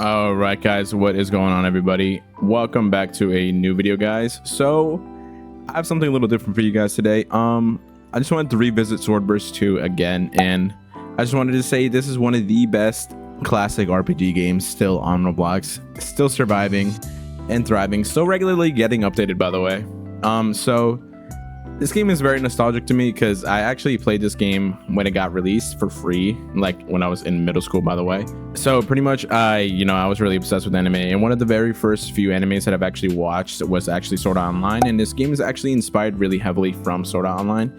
All right, guys, what is going on, everybody? Welcome back to a new video, guys. So I have something a little different for you guys today. I just wanted to revisit Swordburst 2 again, and I just wanted to say this is one of the best classic RPG games still on Roblox, still surviving and thriving, still regularly getting updated, by the way. So this game is very nostalgic to me because I actually played this game when it got released for free, like when I was in middle school, by the way. So pretty much I was really obsessed with anime, and one of the very first few animes that I've actually watched was actually Sword Art Online, and this game is actually inspired really heavily from Sword Art Online.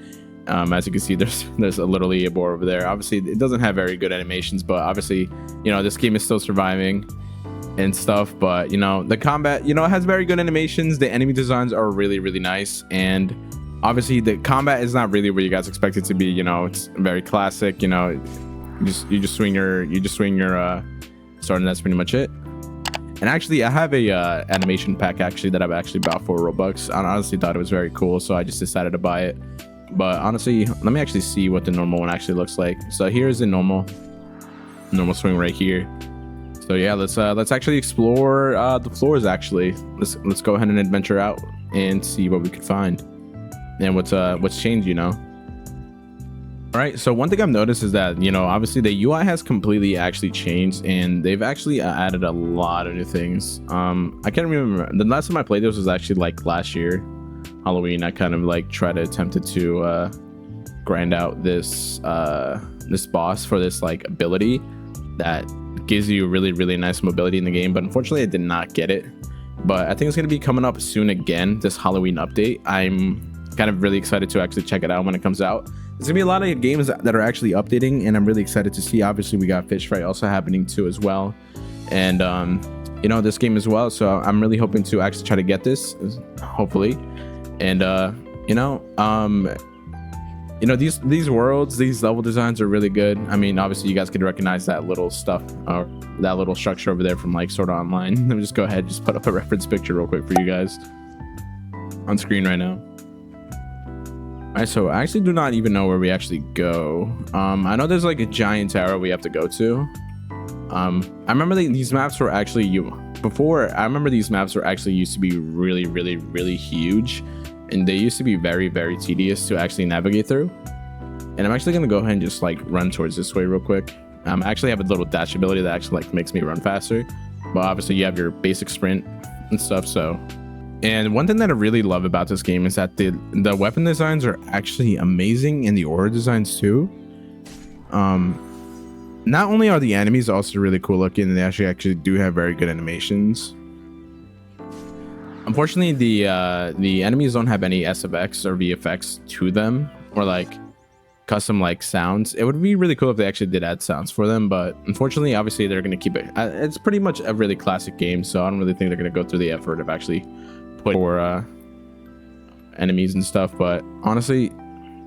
As you can see, there's literally a boar over there. Obviously it doesn't have very good animations, but obviously this game is still surviving and stuff. But the combat it has very good animations. The enemy designs are really nice, and obviously the combat is not really where you guys expect it to be. It's very classic. You just swing your sword, and that's pretty much it. And actually I have a animation pack actually that I've actually bought for Robux. I honestly thought it was very cool, so I just decided to buy it. But honestly, let me actually see what the normal one actually looks like. So here's the normal swing right here. So yeah, let's actually explore the floors. Actually, let's go ahead and adventure out and see what we could find and what's changed. All right, so one thing I've noticed is that obviously the UI has completely actually changed, and they've actually added a lot of new things. I can't remember, the last time I played this was actually like last year Halloween. I kind of like attempted to grind out this boss for this like ability that gives you really nice mobility in the game, but unfortunately I did not get it. But I think it's going to be coming up soon again, this Halloween update. I'm kind of really excited to actually check it out when it comes out. There's gonna be a lot of games that are actually updating, and I'm really excited to see. Obviously we got Fish Fight also happening too as well, and this game as well. So I'm really hoping to actually try to get this, hopefully. And these worlds, these level designs are really good. I mean, obviously you guys could recognize that little stuff or that little structure over there from like Sword Art Online. Let me just go ahead, just put up a reference picture real quick for you guys on screen right now. All right, so I actually do not even know where we actually go. I know there's like a giant tower we have to go to. I remember these maps were actually I remember these maps were actually used to be really huge, and they used to be very tedious to actually navigate through. And I'm actually gonna go ahead and just like run towards this way real quick. I actually have a little dash ability that actually like makes me run faster, but obviously you have your basic sprint and stuff. So, and one thing that I really love about this game is that the weapon designs are actually amazing, and the aura designs too. Not only are the enemies also really cool looking, and they actually do have very good animations. Unfortunately, the enemies don't have any SFX or VFX to them, or like custom like sounds. It would be really cool if they actually did add sounds for them, but unfortunately, obviously they're going to keep it. It's pretty much a really classic game, so I don't really think they're going to go through the effort of actually putting for enemies and stuff. But honestly,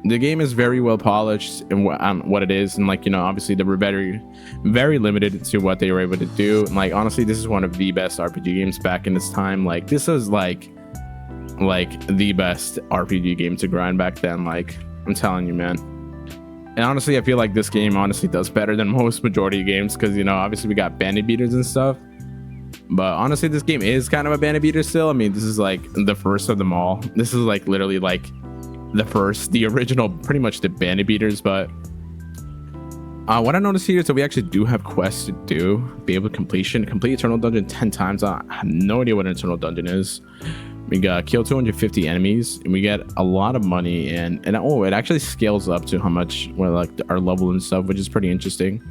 the game is very well polished in what it is, and obviously they were very limited to what they were able to do. And honestly, this is one of the best RPG games back in its time. This is like the best RPG game to grind back then. I'm telling you, man. And honestly, I feel like this game honestly does better than most majority of games, because obviously we got bandit beaters and stuff, but honestly this game is kind of a bandit beater still. I mean, this is like the first of them all. This is like literally like the original, pretty much the bandit beaters. But what I noticed here is that we actually do have quests to do. Be able to complete Eternal Dungeon 10 times. I have no idea what an Eternal Dungeon is. We got kill 250 enemies, and we get a lot of money, and oh, it actually scales up to how much our level and stuff, which is pretty interesting.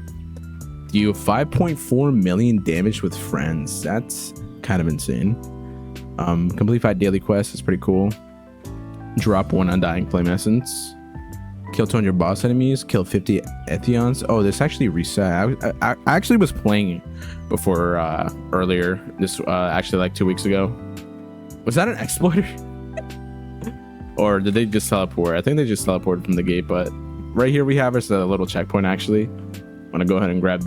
You 5.4 million damage with friends. That's kind of insane. Complete 5 daily quests is pretty cool. Drop 1 undying flame essence. Kill 200 boss enemies. Kill 50 Antheons. Oh, this actually reset. I actually was playing before earlier. This actually like 2 weeks ago. Was that an exploiter? Or did they just teleport? I think they just teleported from the gate. But right here we have us a little checkpoint. Actually, I'm gonna go ahead and grab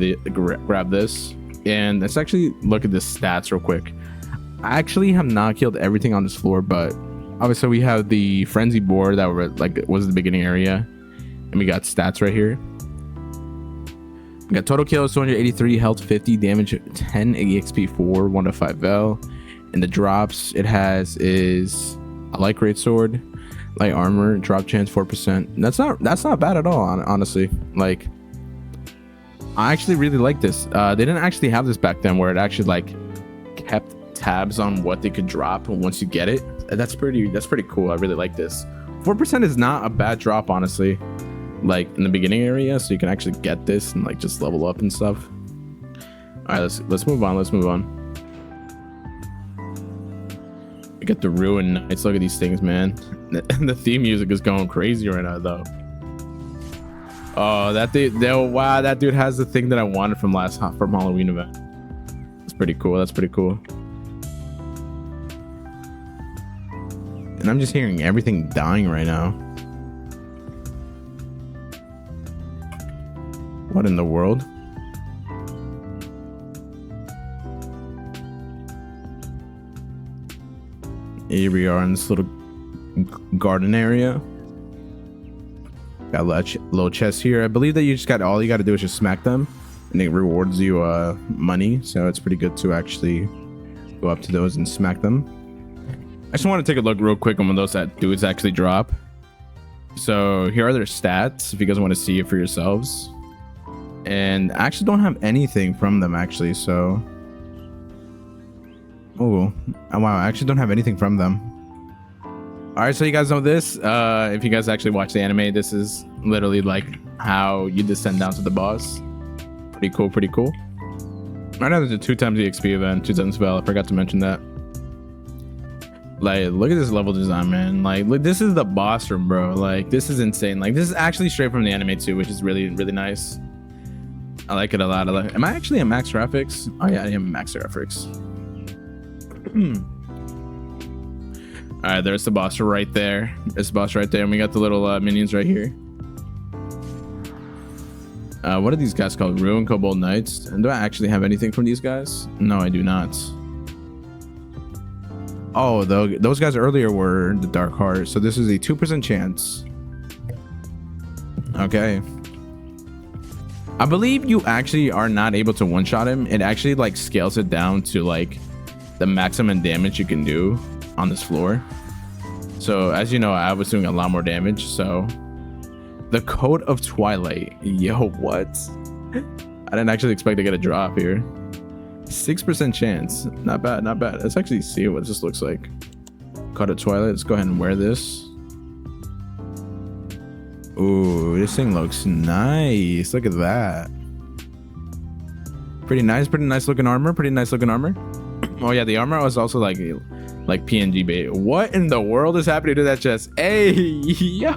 this, and let's actually look at the stats real quick. I actually have not killed everything on this floor, but obviously we have the frenzy board that was the beginning area, and we got stats right here. We got total kills 283, health 50, damage 10, exp 4, 1 to 5 vel. And the drops it has is a light great sword, light armor, drop chance 4%. That's not bad at all, honestly. Like, I actually really like this. They didn't actually have this back then, where it actually like kept tabs on what they could drop once you get it. That's pretty cool. I really like this. 4% is not a bad drop, honestly, like in the beginning area, so you can actually get this and like just level up and stuff. All right, let's move on. We get the ruin knights. Look at these things, man. The theme music is going crazy right now, though. Oh, that dude! Wow, that dude has the thing that I wanted from Halloween event. That's pretty cool. And I'm just hearing everything dying right now. What in the world? Here we are in this little garden area. Got a little chest here. I believe that all you got to do is just smack them, and it rewards you money. So it's pretty good to actually go up to those and smack them. I just want to take a look real quick on when those dudes actually drop. So here are their stats if you guys want to see it for yourselves. And I actually don't have anything from them actually, so oh wow, I actually don't have anything from them. All right, so you guys know this. If you guys actually watch the anime, this is literally like how you descend down to the boss. Pretty cool. Right now there's a 2 times the XP event, 2 times vel. I forgot to mention that. Like, look at this level design, man. Like, look, this is the boss room, bro. Like, this is insane. Like, this is actually straight from the anime too, which is really nice. I like it a lot. Am I actually at max graphics? Oh yeah, I am max graphics. All right, there's the boss right there. There's the boss right there, and we got the little minions right here. What are these guys called? Ruin Kobold Knights. And do I actually have anything from these guys? No, I do not. Oh, those guys earlier were the Dark Heart, so this is a 2% chance. Okay. I believe you actually are not able to one-shot him. It actually like scales it down to like the maximum damage you can do on this floor. So as you know, I was doing a lot more damage. So the Code of Twilight. Yo, what? I didn't actually expect to get a drop here. 6% chance. Not bad. Let's actually see what this looks like. Code of Twilight. Let's go ahead and wear this. Ooh, this thing looks nice. Look at that. Pretty nice looking armor. Oh yeah, the armor was also like PNG bait. What in the world is happening to that chest? Hey, yo.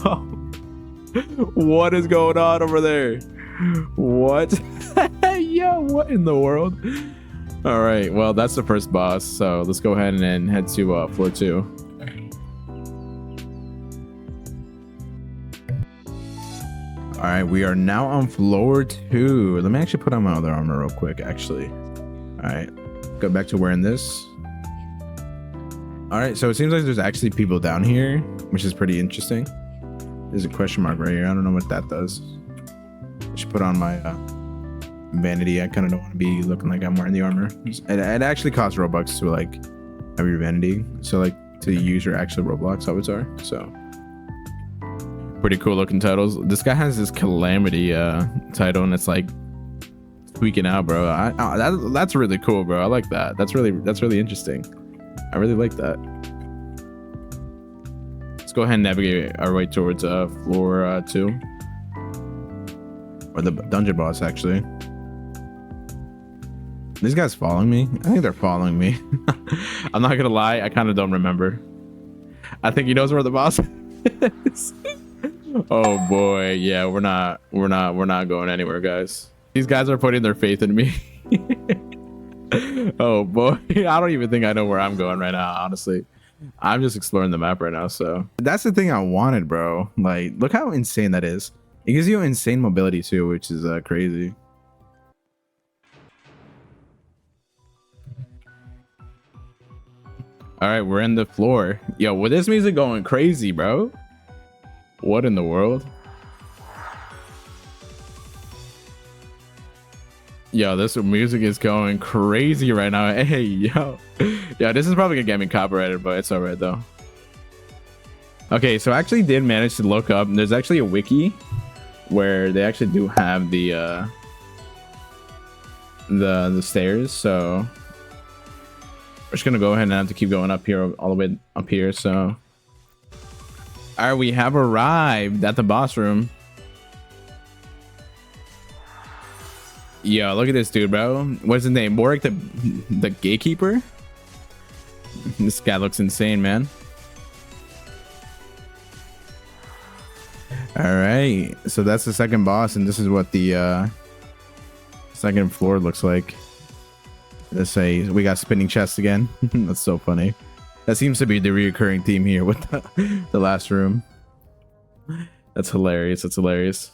What is going on over there? What? Yo, what in the world? All right, well, that's the first boss. So let's go ahead and head to floor 2. All right, we are now on floor 2. Let me actually put on my other armor real quick, actually. All right, go back to wearing this. All right, so it seems like there's actually people down here, which is pretty interesting. There's a question mark right here. I don't know what that does. I should put on my vanity. I kind of don't want to be looking like I'm wearing the armor. It actually costs Robux to like have your vanity, so like to use your actual Roblox avatar. So pretty cool looking titles. This guy has this Calamity title, and it's like tweaking out, bro. That's really cool, bro. I like that. That's really interesting. I really like that. Let's go ahead and navigate our way towards floor 2, or the dungeon boss. Actually, these guys following me. I think they're following me. I'm not gonna lie, I kind of don't remember. I think he knows where the boss is. Oh boy, yeah, we're not going anywhere, guys. These guys are putting their faith in me. Oh boy, I don't even think I know where I'm going right now, honestly. I'm just exploring the map right now. So that's the thing I wanted, bro. Like, look how insane that is. It gives you insane mobility too, which is crazy. All right, we're in the floor. Yo, with this music going crazy, bro. What in the world? Yo, this music is going crazy right now. Hey, yo. Yeah, this is probably gonna get me copyrighted, but it's alright though. Okay, so I actually did manage to look up. There's actually a wiki where they actually do have the stairs. So we're just gonna go ahead and have to keep going up here, all the way up here. So, all right, we have arrived at the boss room. Yo, look at this dude, bro. What's his name? Boric, the gatekeeper. This guy looks insane, man. All right, so that's the second boss, and this is what the second floor looks like. Let's say we got spinning chests again. That's so funny. That seems to be the recurring theme here with the last room. That's hilarious. That's hilarious.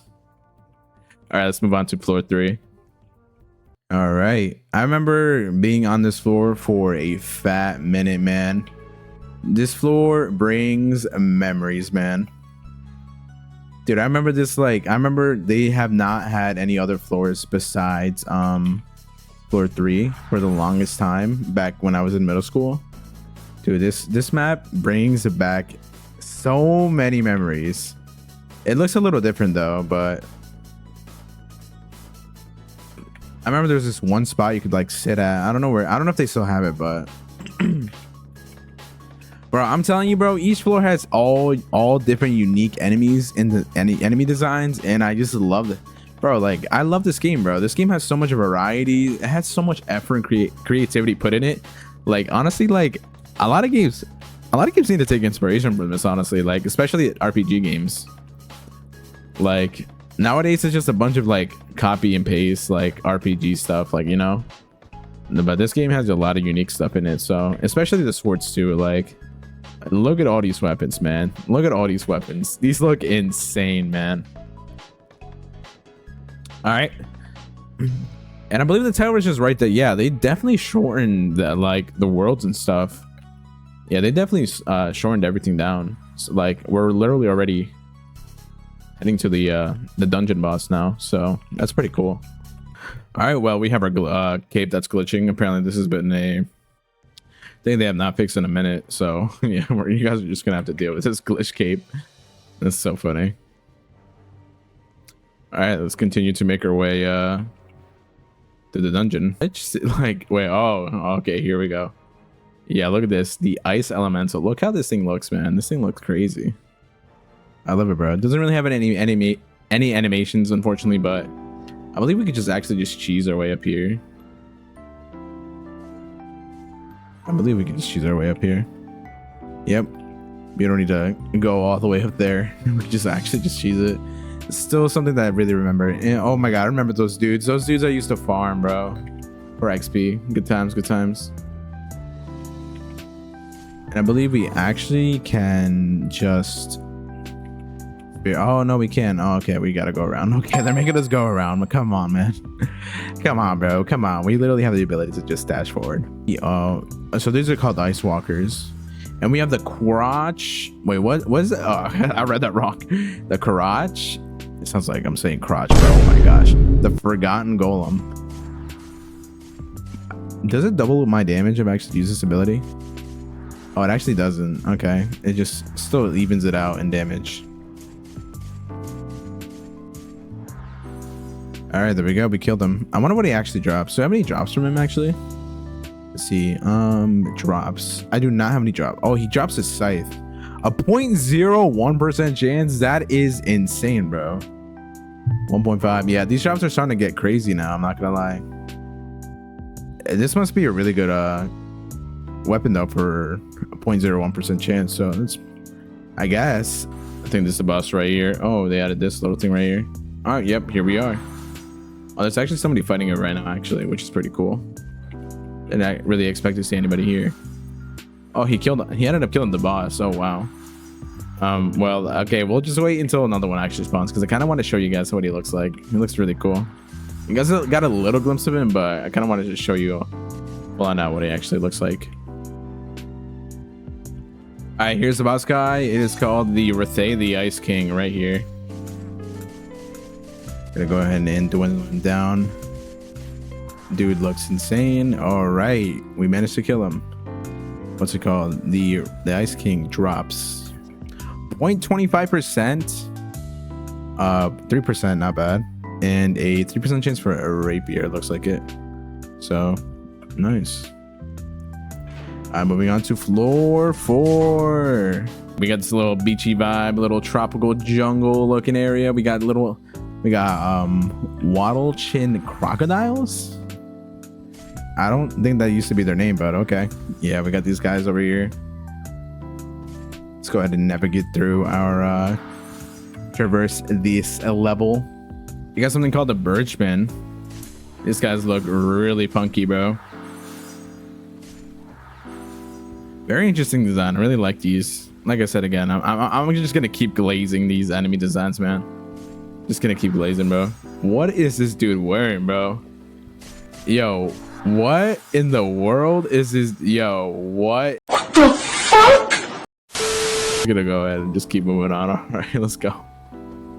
All right, let's move on to floor 3. All right, I remember being on this floor for a fat minute, man. This floor brings memories, man. Dude, I remember this, like, I remember they have not had any other floors besides floor 3 for the longest time back when I was in middle school. Dude, this map brings back so many memories. It looks a little different though, but I remember there was this one spot you could like sit at. I don't know where, I don't know if they still have it, but bro, I'm telling you, bro, each floor has all different unique enemies in the enemy designs, and I just love it, bro. Like, I love this game, bro. This game has so much variety. It has so much effort and creativity put in it. Like, honestly, like a lot of games need to take inspiration from this, honestly, like especially RPG games. Like nowadays it's just a bunch of like copy and paste like RPG stuff, like, you know, but this game has a lot of unique stuff in it. So especially the swords too. Like, look at all these weapons, man. Look at all these weapons. These look insane, man. All right, and I believe the tower is just right there. Yeah, they definitely shortened the, like, the worlds and stuff. Yeah, they definitely shortened everything down. So, like, we're literally already heading to the dungeon boss now, so that's pretty cool. All right, well, we have our cape that's glitching. Apparently this has been a thing they have not fixed in a minute, so yeah, you guys are just gonna have to deal with this glitch cape. That's so funny. All right, let's continue to make our way to the dungeon. It's like, wait, oh, okay, here we go. Yeah, look at this, the ice elemental. Look how this thing looks, man. This thing looks crazy. I love it, bro. It doesn't really have any animations, unfortunately, but I believe we could just actually just cheese our way up here. I believe we can just cheese our way up here. Yep. We don't need to go all the way up there. We can just actually just cheese it. It's still something that I really remember. And, oh my god, I remember those dudes. Those dudes I used to farm, bro, for XP. Good times, good times. And I believe we actually can just... Oh no, we can. Oh, okay, we gotta go around. Okay, they're making us go around. But come on, man. Come on, bro. Come on. We literally have the ability to just dash forward. So these are called ice walkers, and we have the crotch. Wait, what is it? Oh, I read that wrong. The crotch. It sounds like I'm saying crotch, bro. Oh my gosh. The forgotten golem. Does it double my damage if I actually use this ability? Oh, it actually doesn't. Okay, it just still evens it out in damage. All right, there we go. We killed him. I wonder what he actually drops. So, how many drops from him actually? Let's see. Drops. I do not have any drops. Oh, he drops his scythe. A 0.01% chance. That is insane, bro. 1.5. Yeah, these drops are starting to get crazy now. I'm not gonna lie. This must be a really good weapon though for a 0.01% chance. So that's, I guess. I think this is the boss right here. Oh, they added this little thing right here. All right. Yep. Here we are. Oh, there's actually somebody fighting it right now, actually, which is pretty cool. And I really expect to see anybody here. Oh, he ended up killing the boss. Oh, wow. Well, okay, we'll just wait until another one actually spawns, because I kind of want to show you guys what he looks like. He looks really cool. You guys got a little glimpse of him, but I kind of wanted to show you full out what he actually looks like. All right, here's the boss guy. It is called the Redveil, the Ice King, right here. Gonna go ahead and dwindle him down. Dude looks insane. All right, we managed to kill him. What's it called? The Ice King drops 0.25%, 3%, not bad, and a 3% chance for a rapier. Looks like it. So nice. Moving on to floor 4. We got this little beachy vibe, little tropical jungle looking area. We got wattle chin crocodiles. I don't think that used to be their name, but okay. Yeah, we got these guys over here. Let's go ahead and navigate through our traverse this level. You got something called the Birchman. These guys look really punky, bro. Very interesting design. I really like these. Like I said again, I'm just gonna keep glazing these enemy designs, man. Just gonna keep glazing, bro. What is this dude wearing, bro? Yo, what in the world is this? Yo, what the fuck? I'm gonna go ahead and just keep moving on. All right, let's go.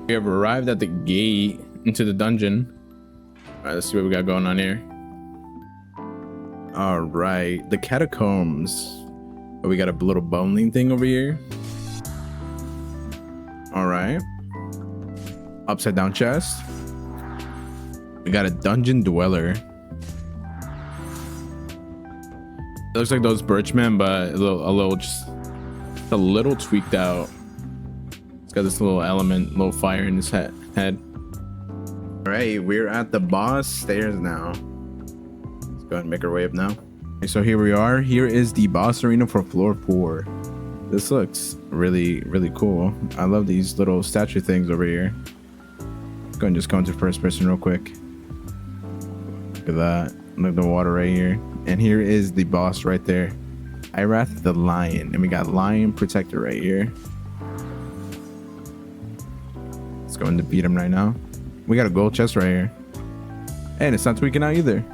We have arrived at the gate into the dungeon. All right, let's see what we got going on here. All right, the catacombs. Oh, we got a little boneling thing over here. All right. Upside down chest. We got a dungeon dweller. It looks like those birchmen, but a little tweaked out. It's got this little element, little fire in his head. All right, we're at the boss stairs now. Let's go ahead and make our way up now. Okay, so here we are. Here is the boss arena for floor 4. This looks really, really cool. I love these little statue things over here. Let's go and just go into first person real quick. Look at that. Look at the water right here. And here is the boss right there. Irath the Lion. And we got Lion Protector right here. Let's go and defeat him right now. We got a gold chest right here. And it's not tweaking out either.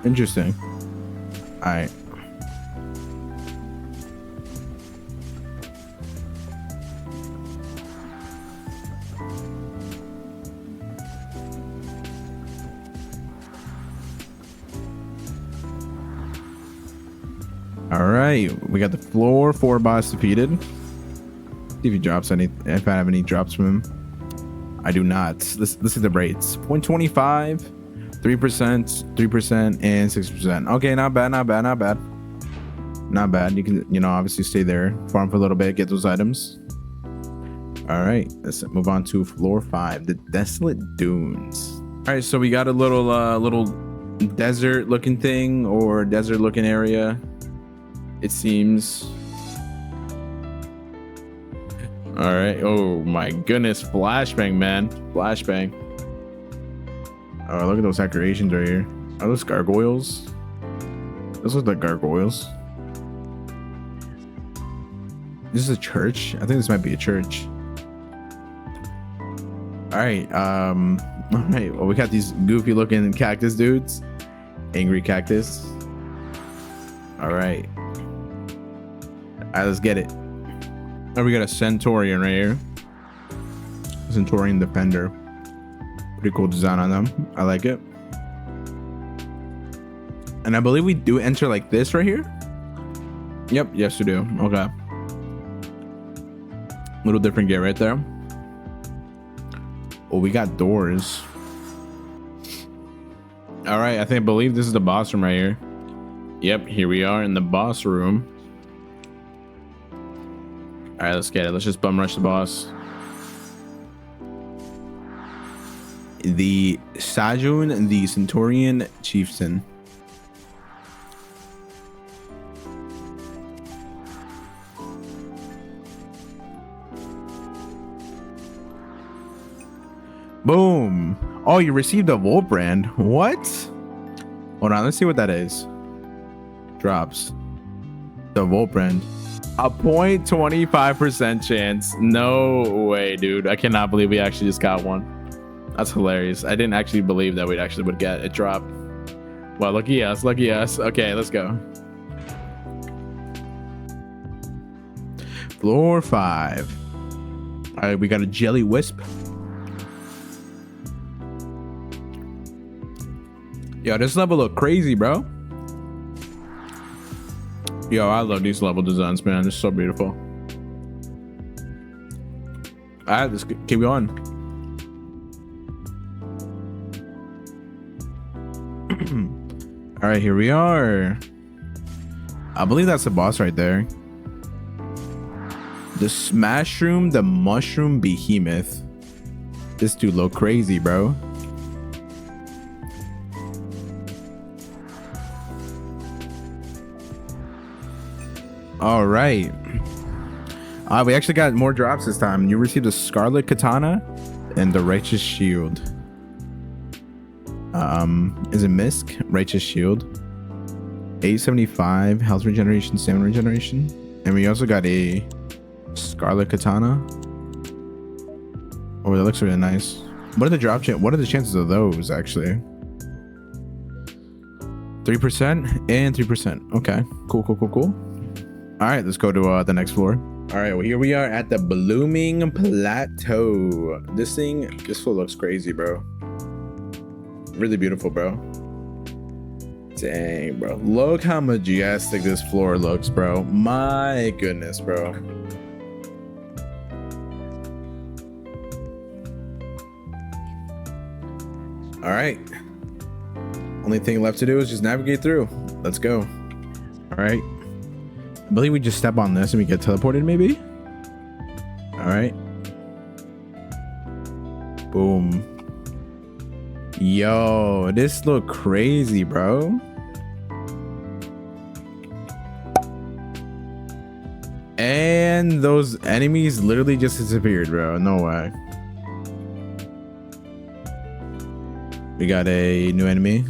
Interesting. All right. All right, we got the floor 4 boss defeated. See if he drops any. If I have any drops from him, I do not. This is the rates. 0.25, 3%, 3%, and 6%. Okay, not bad, not bad, not bad. Not bad. You can, obviously stay there, farm for a little bit, get those items. All right, let's move on to floor 5, the Desolate Dunes. All right, so we got a little desert looking thing, or desert looking area, it seems. All right. Oh my goodness, flashbang, man, flashbang. Oh, look at those decorations right here. Are those gargoyles? Those look like gargoyles. This is a church. I think this might be a church. All right. All right. Well, we got these goofy looking cactus dudes. Angry cactus. All right. All right, let's get it. Oh, we got a Centaurian right here. Centaurian Defender. Pretty cool design on them. I like it. And I believe we do enter like this right here. Yep. Yes, we do. Okay. Little different gate right there. Oh, we got doors. All right. I believe this is the boss room right here. Yep. Here we are in the boss room. All right, let's get it. Let's just bum rush the boss. The Sajun, the Centaurian Chieftain. Boom. Oh, you received a Volt brand. What? Hold on, let's see what that is. Drops. The Volt brand. A 0.25% chance. No way, dude. I cannot believe we actually just got one. That's hilarious. I didn't actually believe that we would get a drop. Well, lucky us, lucky us. Okay, let's go. Floor 5. All right, we got a Jelly Wisp. Yo, this level look crazy, bro. Yo, I love these level designs, man. It's so beautiful. All right, let's keep going. All right, here we are. I believe that's the boss right there. The Smashroom, the Mushroom Behemoth. This dude look crazy, bro. All right. We actually got more drops this time. You received a Scarlet Katana and the Righteous Shield. Is it Misk? Righteous Shield. 875 health regeneration, stamina regeneration. And we also got a Scarlet Katana. Oh, that looks really nice. What are the drop what are the chances of those actually? 3% and 3%. Okay, cool. All right, let's go to the next floor. All right, well, here we are at the Blooming Plateau. This floor looks crazy, bro. Really beautiful, bro. Dang, bro. Look how majestic this floor looks, bro. My goodness, bro. All right. Only thing left to do is just navigate through. Let's go. All right. I believe we just step on this and we get teleported, maybe. All right. Boom. Yo, this look crazy, bro. And those enemies literally just disappeared, bro. No way. We got a new enemy,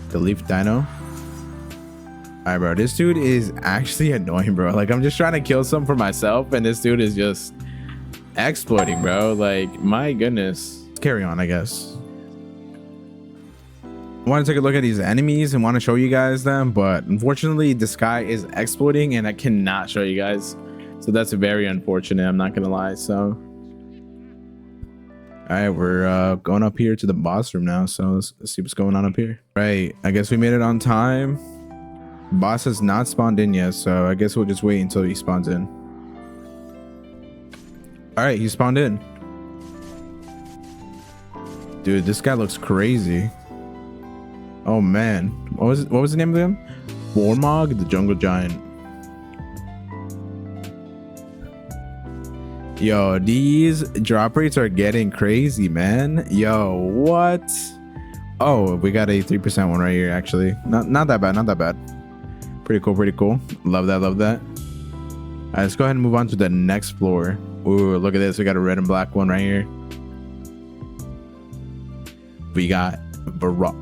the Leaf Dino. All right, bro, this dude is actually annoying, bro. Like, I'm just trying to kill some for myself and this dude is just exploiting, bro. Like, my goodness. Let's carry on, I guess. I want to take a look at these enemies and want to show you guys them, but unfortunately this guy is exploiting and I cannot show you guys, so that's very unfortunate. I'm not gonna lie. So all right, we're going up here to the boss room now, so let's see what's going on up here. Right, I guess we made it on time. Boss has not spawned in yet, so I guess we'll just wait until he spawns in. All right, he spawned in. Dude, this guy looks crazy. Oh man, what was the name of him? Bormog, the Jungle Giant. Yo, these drop rates are getting crazy, man. Yo, what? Oh, we got a 3% one right here, actually. Not that bad. Pretty cool. Love that. All right, let's go ahead and move on to the next floor. Ooh, look at this. We got a red and black one right here. We got Baroque.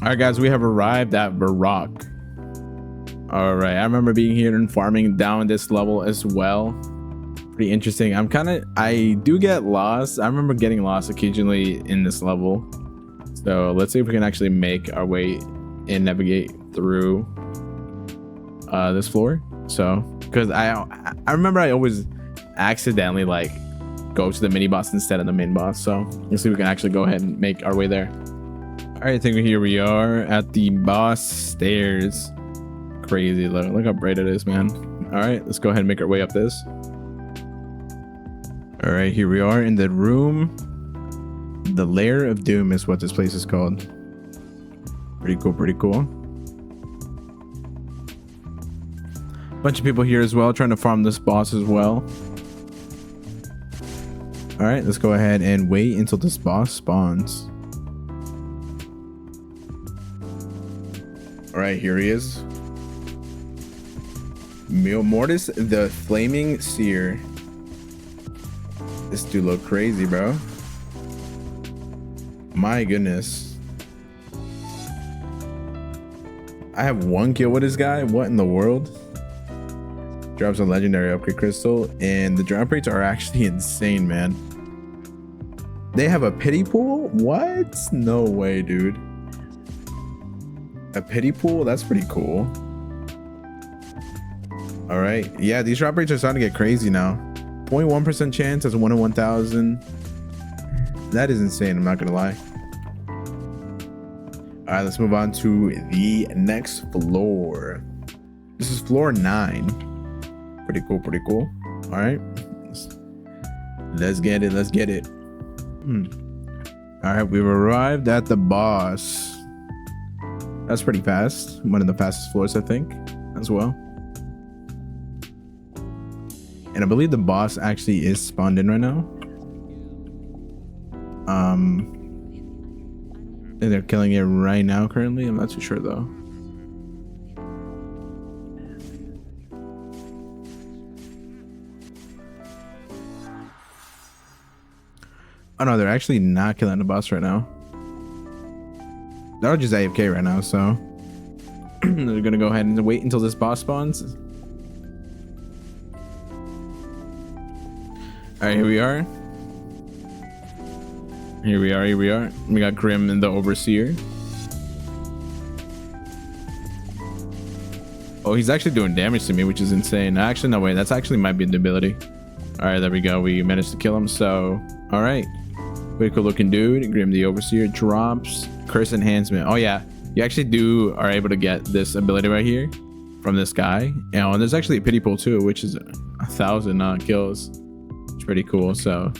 All right, guys, we have arrived at Baroque. All right, I remember being here and farming down this level as well. Pretty interesting. I do get lost. I remember getting lost occasionally in this level. So let's see if we can actually make our way and navigate through this floor. So, because I remember I always accidentally like go to the mini boss instead of the main boss. So let's see if we can actually go ahead and make our way there. All right, I think here we are at the boss stairs. Crazy, look how bright it is, man. All right, let's go ahead and make our way up this. All right, here we are in the room. The Lair of Doom is what this place is called. Pretty cool. Bunch of people here as well trying to farm this boss as well. All right, let's go ahead and wait until this boss spawns. All right, here he is. Mortis, the Flaming Seer. This dude look crazy, bro. My goodness. I have 1 kill with this guy. What in the world? Drops a legendary upgrade crystal, and the drop rates are actually insane, man. They have a pity pool? What? No way, dude. A pity pool? That's pretty cool. All right, yeah, these drop rates are starting to get crazy now. 0.1% chance as 1 in 1,000. That is insane, I'm not gonna lie. All right, let's move on to the next floor. This is floor 9. Pretty cool, pretty cool. All right, let's get it, let's get it. All right, we've arrived at the boss. That's pretty fast. One of the fastest floors, I think, as well. And I believe the boss actually is spawned in right now. And they're killing it right now currently. I'm not too sure though. Oh no, they're actually not killing the boss right now. They're just AFK right now, so they're gonna go ahead and wait until this boss spawns. All right, here we are. Here we are, here we are. We got Grim and the Overseer. Oh, he's actually doing damage to me, which is insane. Actually, no, wait, that's actually might be the ability. All right, there we go. We managed to kill him, so, all right. Pretty cool looking dude. Grim the Overseer drops Curse Enhancement. Oh yeah, you actually are able to get this ability right here from this guy. And there's actually a pity pool too, which is 1,000 kills. It's pretty cool, so.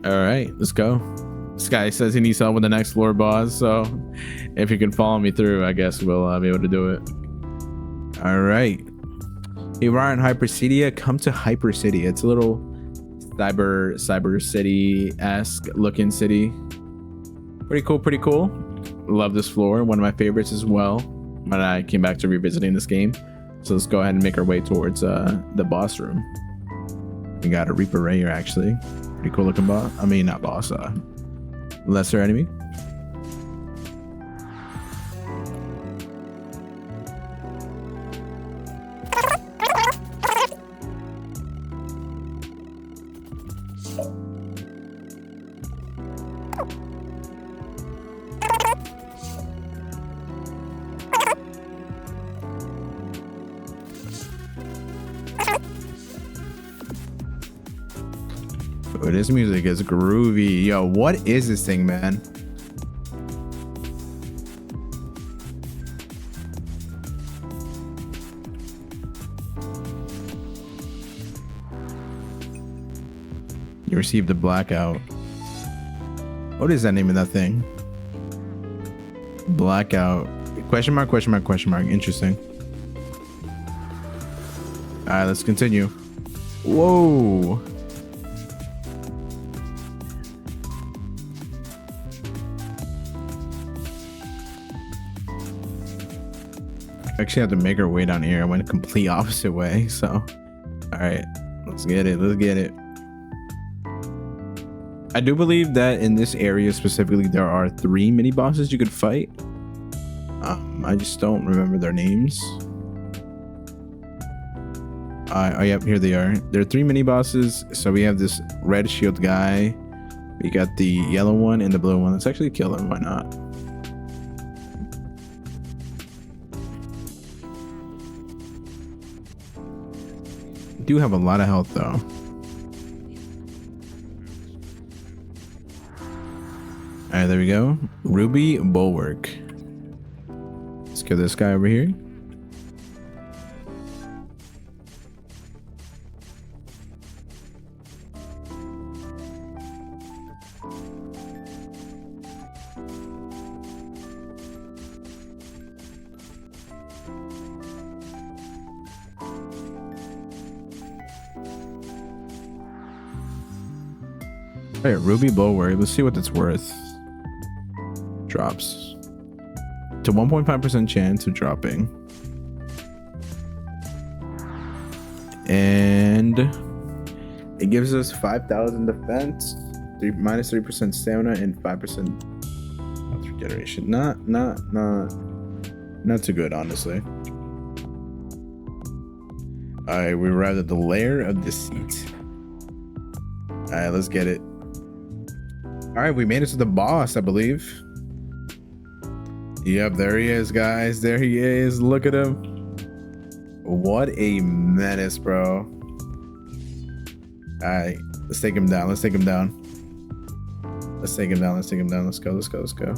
All right, let's go. This guy says he needs help with the next floor boss, so if you can follow me through, I guess we'll be able to do it. All right, here we are in HyperSiddia. Come to HyperSiddia. It's a little cyber city-esque looking city. Pretty cool, pretty cool. Love this floor, one of my favorites as well when I came back to revisiting this game. So let's go ahead and make our way towards the boss room. We got a Reaper right here, actually. Pretty cool looking boss. I mean, not boss, lesser enemy. Oh, this music is groovy. Yo, what is this thing, man? You received a blackout. What is that name of that thing? Blackout. Question mark, question mark, question mark. Interesting. All right, let's continue. Whoa. Actually have to make our way down here. I went a complete opposite way, so all right, let's get it, let's get it. I do believe that in this area specifically there are 3 mini bosses you could fight. I just don't remember their names. Oh yep, here they are. There are 3 mini bosses. So we have this red shield guy, we got the yellow one and the blue one. Let's actually kill him, why not? Do have a lot of health though. All right, there we go. Ruby Bulwark. Let's kill this guy over here. All right, Ruby Bulwark. Let's see what that's worth. Drops to 1.5% chance of dropping, and it gives us 5,000 defense, minus 3% stamina, and 5% health regeneration. Not too good, honestly. All right, we arrived at the lair of deceit. All right, let's get it. All right, we made it to the boss, I believe. Yep, there he is, guys. There he is. Look at him. What a menace, bro. All right, let's take him down. Let's Let's take him down. Let's take him down. Let's go. Let's go. Let's go.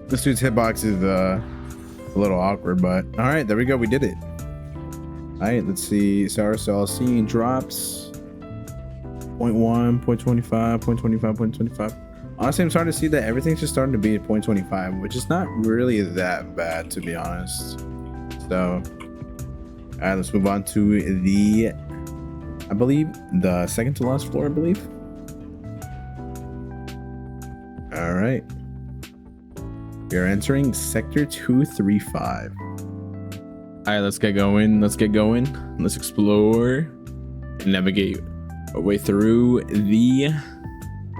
This dude's hitbox is a little awkward, but all right, there we go. We did it. All right, let's see. Sour Cell scene drops 0.1, 0.25, 0.25, 0.25. Honestly, I'm starting to see that everything's just starting to be at 0.25, which is not really that bad, to be honest. So, all right, let's move on to the, I believe, the second to last floor, I believe. All right. We are entering sector 235. All right, let's get going. Let's get going. Let's explore and navigate our way through the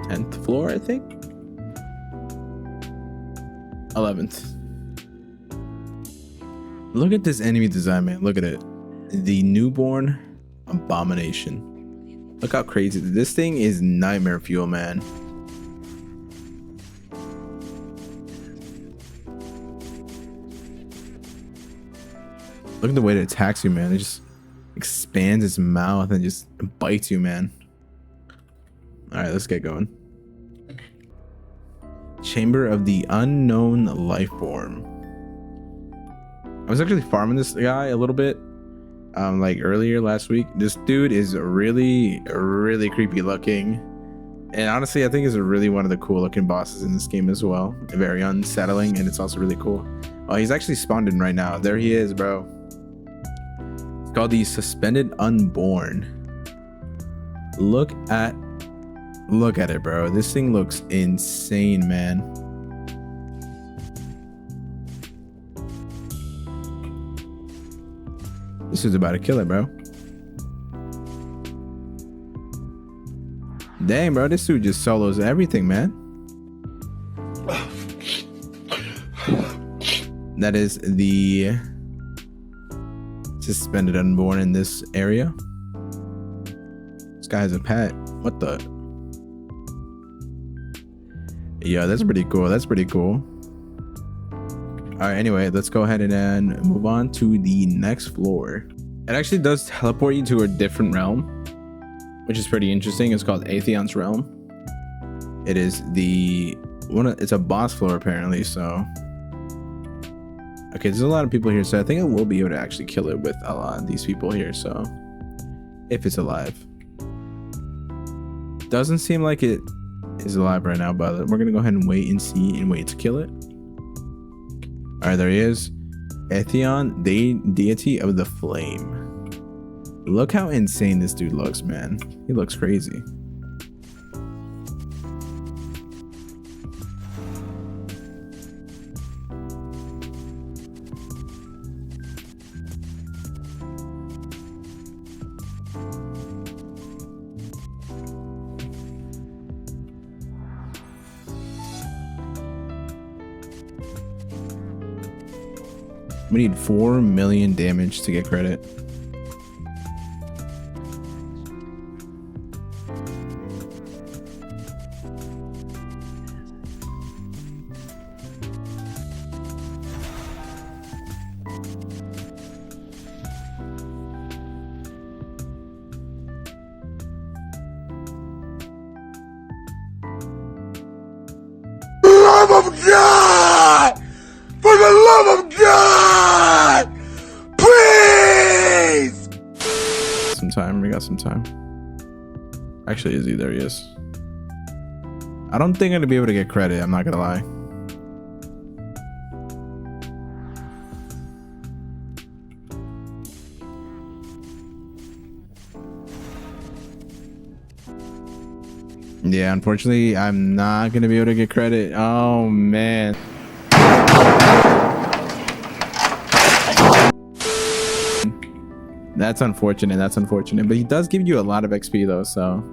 10th floor, I think. 11th. Look at this enemy design, man. Look at it. The newborn abomination. Look how crazy. This thing is nightmare fuel, man. Look at the way it attacks you, man. It just expands its mouth and just bites you, man. All right, let's get going. Chamber of the Unknown Lifeform. I was actually farming this guy a little bit, like earlier last week. This dude is really creepy looking, and honestly, I think is really one of the cool looking bosses in this game as well. Very unsettling, and it's also really cool. Oh, he's actually spawned in right now. There he is, bro. Called the Suspended Unborn. Look at it, bro. This thing looks insane, man. This is about to kill it, bro. Dang, bro, this dude just solos everything, man. That is the Suspended Unborn in this area. This guy has a pet. What the? Yeah, that's pretty cool. That's pretty cool. All right, anyway, let's go ahead and move on to the next floor. It actually does teleport you to a different realm, which is pretty interesting. It's called Antheon's realm. It is the one. It's a boss floor apparently. So, okay, there's a lot of people here, so I think I will be able to actually kill it with a lot of these people here. So, if it's alive, doesn't seem like it is alive right now, but we're gonna go ahead and wait and see and wait to kill it. All right, there he is. Antheon, the deity of the flame. Look how insane this dude looks, man. He looks crazy. We need 4 million damage to get credit. Love of God! For the love of God! Please! Some time. We got some time. Actually, is he? There he is. I don't think I'm gonna be able to get credit, I'm not gonna lie. Yeah, unfortunately, I'm not gonna be able to get credit. Oh man. That's unfortunate. That's unfortunate. But he does give you a lot of XP though. So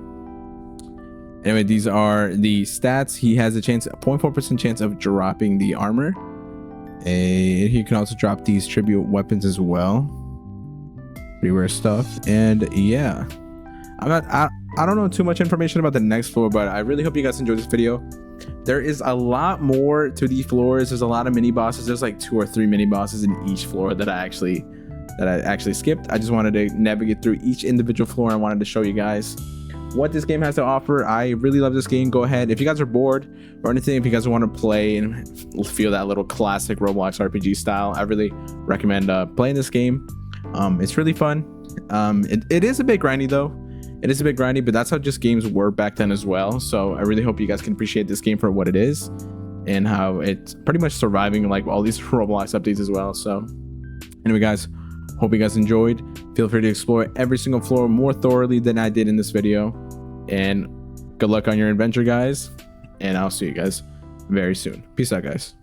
anyway, these are the stats. He has a chance, a 0.4% chance of dropping the armor. And he can also drop these tribute weapons as well. Pretty rare stuff. And yeah, I don't know too much information about the next floor, but I really hope you guys enjoyed this video. There is a lot more to these floors. There's a lot of mini bosses. There's like 2 or 3 mini bosses in each floor that I actually skipped. I just wanted to navigate through each individual floor. I wanted to show you guys what this game has to offer. I really love this game. Go ahead, if you guys are bored or anything, if you guys want to play and feel that little classic Roblox RPG style, I really recommend playing this game. It's really fun. It is a bit grindy though. It is a bit grindy, but that's how just games were back then as well. So I really hope you guys can appreciate this game for what it is and how it's pretty much surviving like all these Roblox updates as well. So anyway, guys, hope you guys enjoyed. Feel free to explore every single floor more thoroughly than I did in this video. And good luck on your adventure, guys. And I'll see you guys very soon. Peace out, guys.